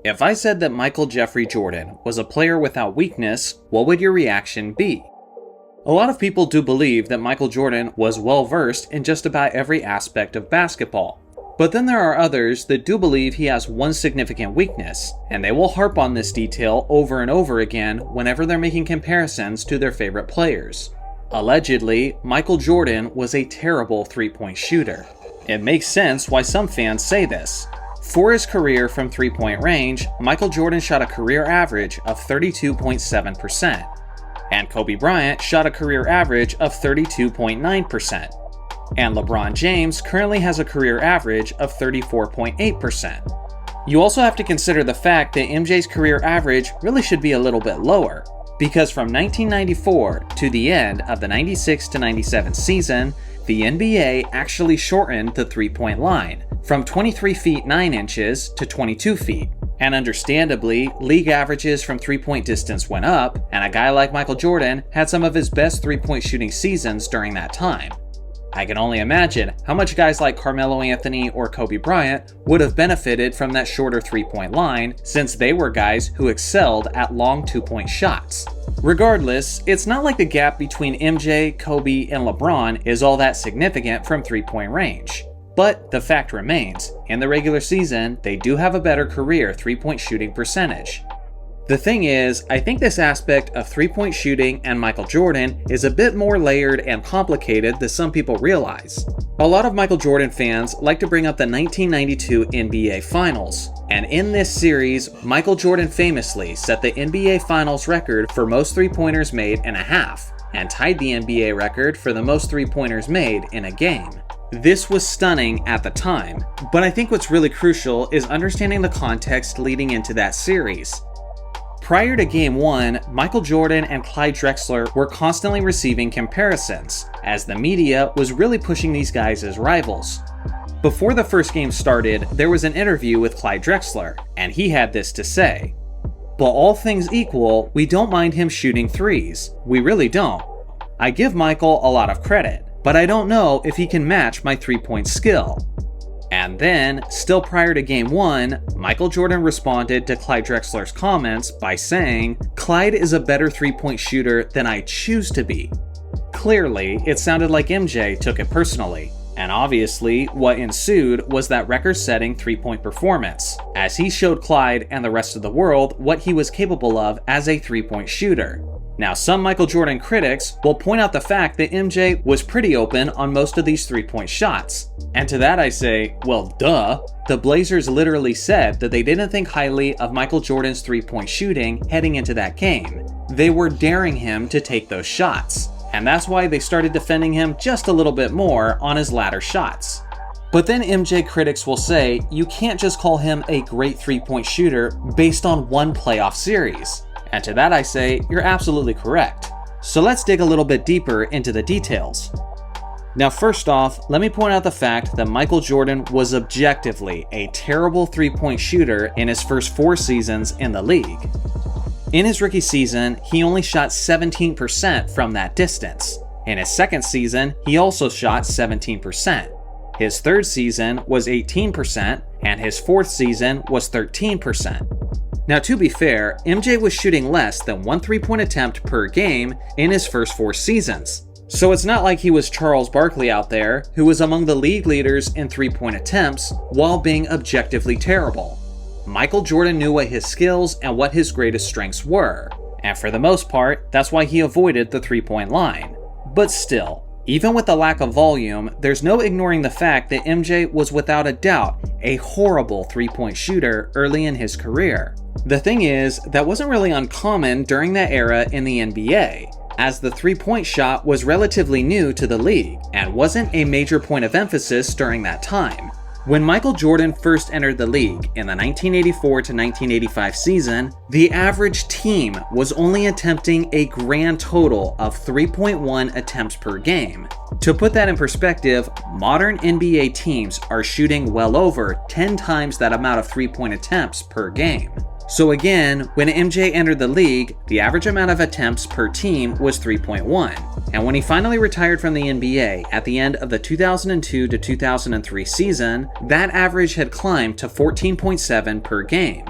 If I said that Michael Jeffrey Jordan was a player without weakness, what would your reaction be? A lot of people do believe that Michael Jordan was well versed in just about every aspect of basketball. But then there are others that do believe he has one significant weakness, and they will harp on this detail over and over again whenever they're making comparisons to their favorite players. Allegedly, Michael Jordan was a terrible three-point shooter. It makes sense why some fans say this. For his career from three-point range, Michael Jordan shot a career average of 32.7%, and Kobe Bryant shot a career average of 32.9%. And LeBron James currently has a career average of 34.8%. You also have to consider the fact that MJ's career average really should be a little bit lower, because from 1994 to the end of the 96-97 season, the NBA actually shortened the three-point line from 23 feet 9 inches to 22 feet. And understandably, league averages from three-point distance went up, and a guy like Michael Jordan had some of his best three-point shooting seasons during that time. I can only imagine how much guys like Carmelo Anthony or Kobe Bryant would have benefited from that shorter three-point line, since they were guys who excelled at long two-point shots. Regardless, it's not like the gap between MJ, Kobe, and LeBron is all that significant from three-point range. But the fact remains, in the regular season, they do have a better career three-point shooting percentage. The thing is, I think this aspect of three-point shooting and Michael Jordan is a bit more layered and complicated than some people realize. A lot of Michael Jordan fans like to bring up the 1992 NBA Finals, and in this series, Michael Jordan famously set the NBA Finals record for most three-pointers made in a half, and tied the NBA record for the most three-pointers made in a game. This was stunning at the time, but I think what's really crucial is understanding the context leading into that series. Prior to Game 1, Michael Jordan and Clyde Drexler were constantly receiving comparisons, as the media was really pushing these guys as rivals. Before the first game started, there was an interview with Clyde Drexler, and he had this to say: "But all things equal, we don't mind him shooting threes. We really don't. I give Michael a lot of credit, but I don't know if he can match my three-point skill." And then, still prior to Game 1, Michael Jordan responded to Clyde Drexler's comments by saying, "Clyde is a better three-point shooter than I choose to be." Clearly, it sounded like MJ took it personally, and obviously, what ensued was that record-setting three-point performance, as he showed Clyde and the rest of the world what he was capable of as a three-point shooter. Now, some Michael Jordan critics will point out the fact that MJ was pretty open on most of these three-point shots. And to that I say, well, duh. The Blazers literally said that they didn't think highly of Michael Jordan's three-point shooting heading into that game. They were daring him to take those shots, and that's why they started defending him just a little bit more on his latter shots. But then MJ critics will say you can't just call him a great three-point shooter based on one playoff series. And to that I say, you're absolutely correct. So let's dig a little bit deeper into the details. Now first off, let me point out the fact that Michael Jordan was objectively a terrible three-point shooter in his first 4 seasons in the league. In his rookie season, he only shot 17% from that distance. In his second season, he also shot 17%. His third season was 18%, and his fourth season was 13%. Now to be fair, MJ was shooting less than 1 three-point attempt per game in his first 4 seasons. So it's not like he was Charles Barkley out there, who was among the league leaders in three-point attempts while being objectively terrible. Michael Jordan knew what his skills and what his greatest strengths were, and for the most part, that's why he avoided the three-point line. But still, even with the lack of volume, there's no ignoring the fact that MJ was without a doubt a horrible three-point shooter early in his career. The thing is, that wasn't really uncommon during that era in the NBA, as the three-point shot was relatively new to the league and wasn't a major point of emphasis during that time. When Michael Jordan first entered the league in the 1984-1985 season, the average team was only attempting a grand total of 3.1 attempts per game. To put that in perspective, modern NBA teams are shooting well over 10 times that amount of three-point attempts per game. So again, when MJ entered the league, the average amount of attempts per team was 3.1. And when he finally retired from the NBA at the end of the 2002 to 2003 season, that average had climbed to 14.7 per game.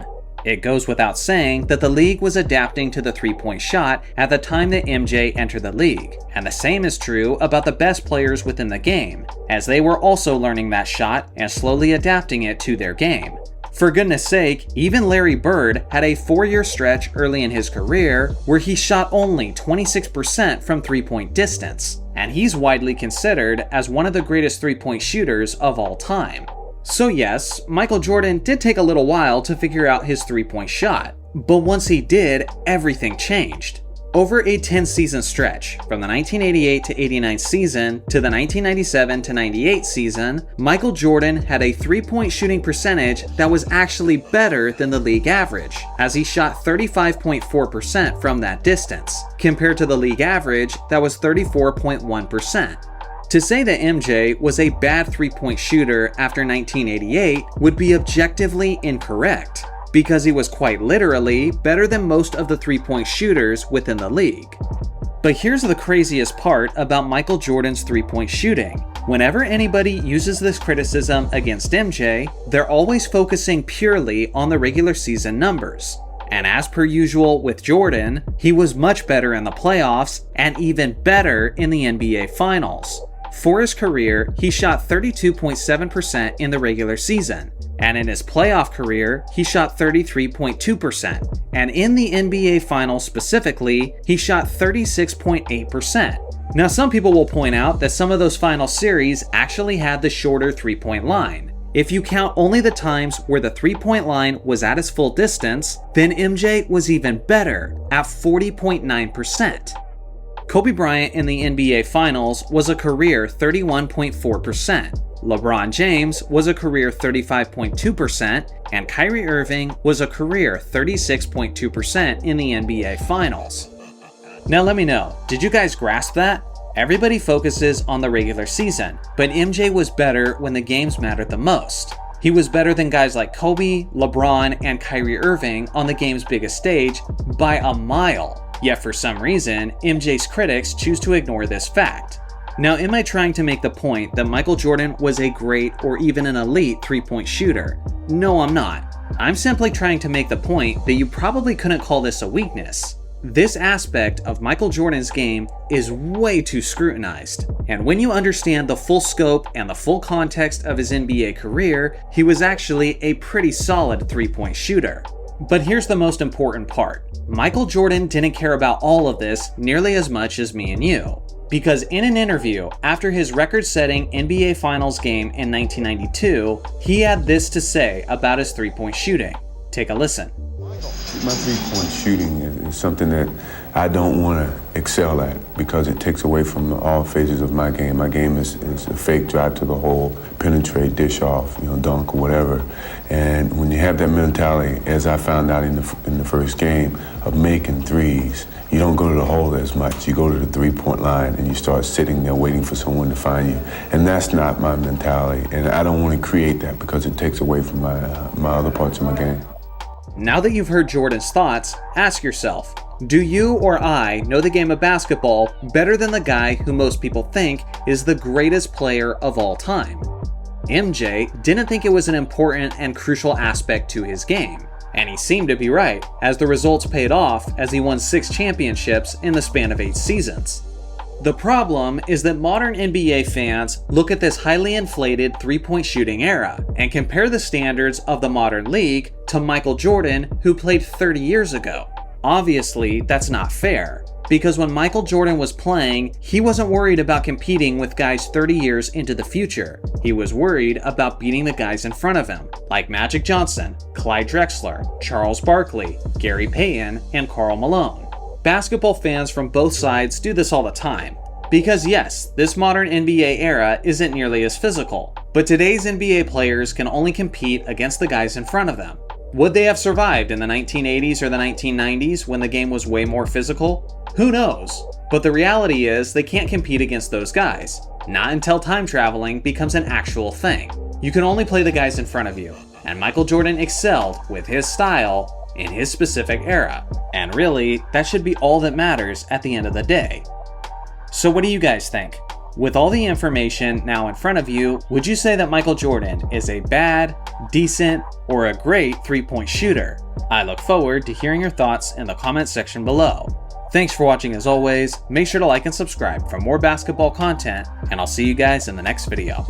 It goes without saying that the league was adapting to the three-point shot at the time that MJ entered the league, and the same is true about the best players within the game, as they were also learning that shot and slowly adapting it to their game. For goodness sake, even Larry Bird had a 4-year stretch early in his career where he shot only 26% from three-point distance, and he's widely considered as one of the greatest three-point shooters of all time. So yes, Michael Jordan did take a little while to figure out his three-point shot, but once he did, everything changed. Over a 10-season stretch, from the 1988 to 89 season to the 1997 to 98 season, Michael Jordan had a three-point shooting percentage that was actually better than the league average, as he shot 35.4% from that distance, compared to the league average that was 34.1%. To say that MJ was a bad three-point shooter after 1988 would be objectively incorrect, because he was quite literally better than most of the three-point shooters within the league. But here's the craziest part about Michael Jordan's three-point shooting. Whenever anybody uses this criticism against MJ, they're always focusing purely on the regular season numbers. And as per usual with Jordan, he was much better in the playoffs and even better in the NBA Finals. For his career, he shot 32.7% in the regular season, and in his playoff career, he shot 33.2%, and in the NBA Finals specifically, he shot 36.8%. Now some people will point out that some of those final series actually had the shorter three-point line. If you count only the times where the three-point line was at its full distance, then MJ was even better at 40.9%. Kobe Bryant in the NBA Finals was a career 31.4%, LeBron James was a career 35.2%, and Kyrie Irving was a career 36.2% in the NBA Finals. Now let me know, did you guys grasp that? Everybody focuses on the regular season, but MJ was better when the games mattered the most. He was better than guys like Kobe, LeBron, and Kyrie Irving on the game's biggest stage by a mile. Yet for some reason, MJ's critics choose to ignore this fact. Now, am I trying to make the point that Michael Jordan was a great or even an elite three-point shooter? No, I'm not. I'm simply trying to make the point that you probably couldn't call this a weakness. This aspect of Michael Jordan's game is way too scrutinized, and when you understand the full scope and the full context of his NBA career, he was actually a pretty solid three-point shooter. But here's the most important part. Michael Jordan didn't care about all of this nearly as much as me and you. Because in an interview after his record-setting NBA Finals game in 1992, he had this to say about his three-point shooting. Take a listen. My three-point shooting is something that I don't want to excel at because it takes away from all phases of my game. My game is a fake drive to the hole, penetrate, dish off, dunk or whatever. And when you have that mentality, as I found out in the first game, of making threes, you don't go to the hole as much. You go to the three-point line and you start sitting there waiting for someone to find you. And that's not my mentality. And I don't want to create that because it takes away from my other parts of my game. Now that you've heard Jordan's thoughts, ask yourself, do you or I know the game of basketball better than the guy who most people think is the greatest player of all time? MJ didn't think it was an important and crucial aspect to his game, and he seemed to be right, as the results paid off as he won 6 championships in the span of 8 seasons. The problem is that modern NBA fans look at this highly inflated three-point shooting era and compare the standards of the modern league to Michael Jordan, who played 30 years ago. Obviously, that's not fair, because when Michael Jordan was playing, he wasn't worried about competing with guys 30 years into the future. He was worried about beating the guys in front of him, like Magic Johnson, Clyde Drexler, Charles Barkley, Gary Payton, and Karl Malone. Basketball fans from both sides do this all the time. Because yes, this modern NBA era isn't nearly as physical, but today's NBA players can only compete against the guys in front of them. Would they have survived in the 1980s or the 1990s when the game was way more physical? Who knows? But the reality is they can't compete against those guys. Not until time traveling becomes an actual thing. You can only play the guys in front of you, and Michael Jordan excelled with his style in his specific era. And really, that should be all that matters at the end of the day. So what do you guys think? With all the information now in front of you, would you say that Michael Jordan is a bad, decent, or a great three-point shooter? I look forward to hearing your thoughts in the comments section below. Thanks for watching as always, make sure to like and subscribe for more basketball content, and I'll see you guys in the next video.